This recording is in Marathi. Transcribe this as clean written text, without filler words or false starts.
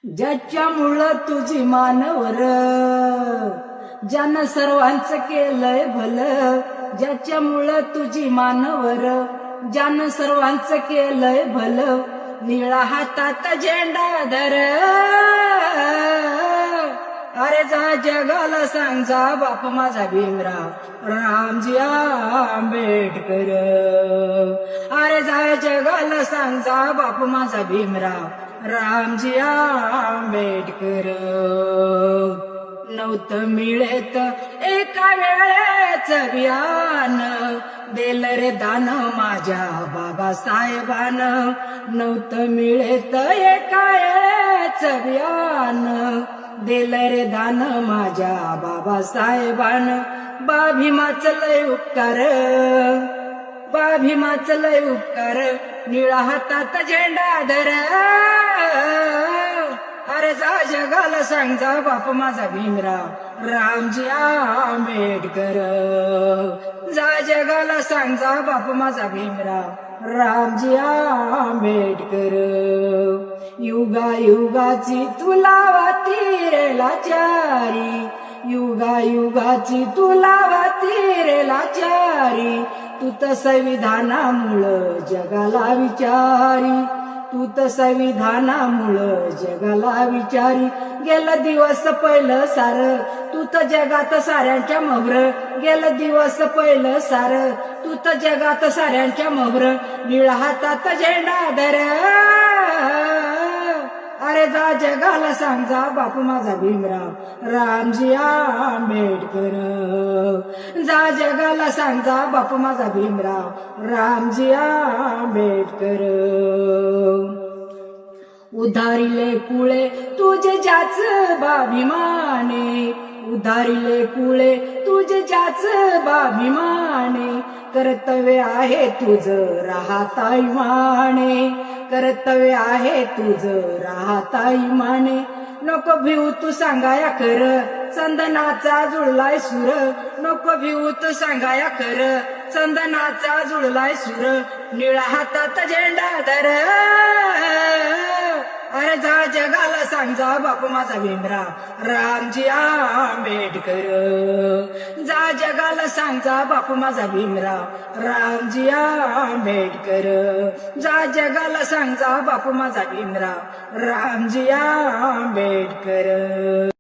ज्याच्यामुळं तुझी मानवर, ज्यानं सर्वांचं केलंय भलं. ज्याच्यामुळं तुझी मानवर, ज्यानं सर्वांचं केलंय भलं. निळा हातात झेंडा धर, अरे जा जगाला सांग, जा बाप माझा भीमराव रामजी आंबेडकर. अरे जा जगाला सांग, जा बाप माझा भीमराव रामजी आंबेडकर. नव्हतं मिळत एका वेळेच ज्ञान, देल रे दान माझ्या बाबासाहेबानं. नव्हतं मिळत एका वेळेच ज्ञान, देल रे दान माझ्या बाबासाहेबानं. बा भीमाचं लय उपकार, बा भीमाचं लय उपकार. निळा हातात झेंडा धर, अरे जा जगाला सांग, जा बाप माझा भीमराव रामजी आंबेडकर. जा जगाला सांग, जा बाप माझा भीमराव रामजी आंबेडकर. युगायुगाची तुला वाती रे लाचारी, युगायुगाची तुला वाती रे लाचारी. तू तर संविधानामुळं जगाला विचारी, तू तर संविधानामुळं जगाला विचारी. गेलं दिवस पहिलं सार, तू तर जगात साऱ्यांच्या मोहर. गेलं दिवस पहिलं सार, तू तर जगात साऱ्यांच्या मोहर. निळा हातात झेंडा धर, अरे जा जगाला सांग, जा बाप माझा भीमराव रामजी आंबेडकर. जा जगाला सांग, जा बाप माझा भीमराव रामजी आंबेडकर. उधारिले कुळे तुझे ज्याच बाभिमाने, उधारिले कुळे तुझे ज्याच बाभिमाने. कर्तव्य आहे तुझं राहता इमाने, कर्तव्य आहे तुझं राहता इमाने. नको भिवू तू सांगाया खर, चंदनाचा जुळलाय सूर. नको भिवू तू सांगाया खर, चंदनाचा जुळलाय सूर. निळा हातात झेंडा धर, अरे जा जगाला सांग, जा बाप माझा भीमराव रामजी आंबेडकर. जा जगाला सांग, जा बाप माझा भीमराव रामजी आंबेडकर. जा जगाला सांग, जा बाप माझा भीमराव रामजी आंबेडकर.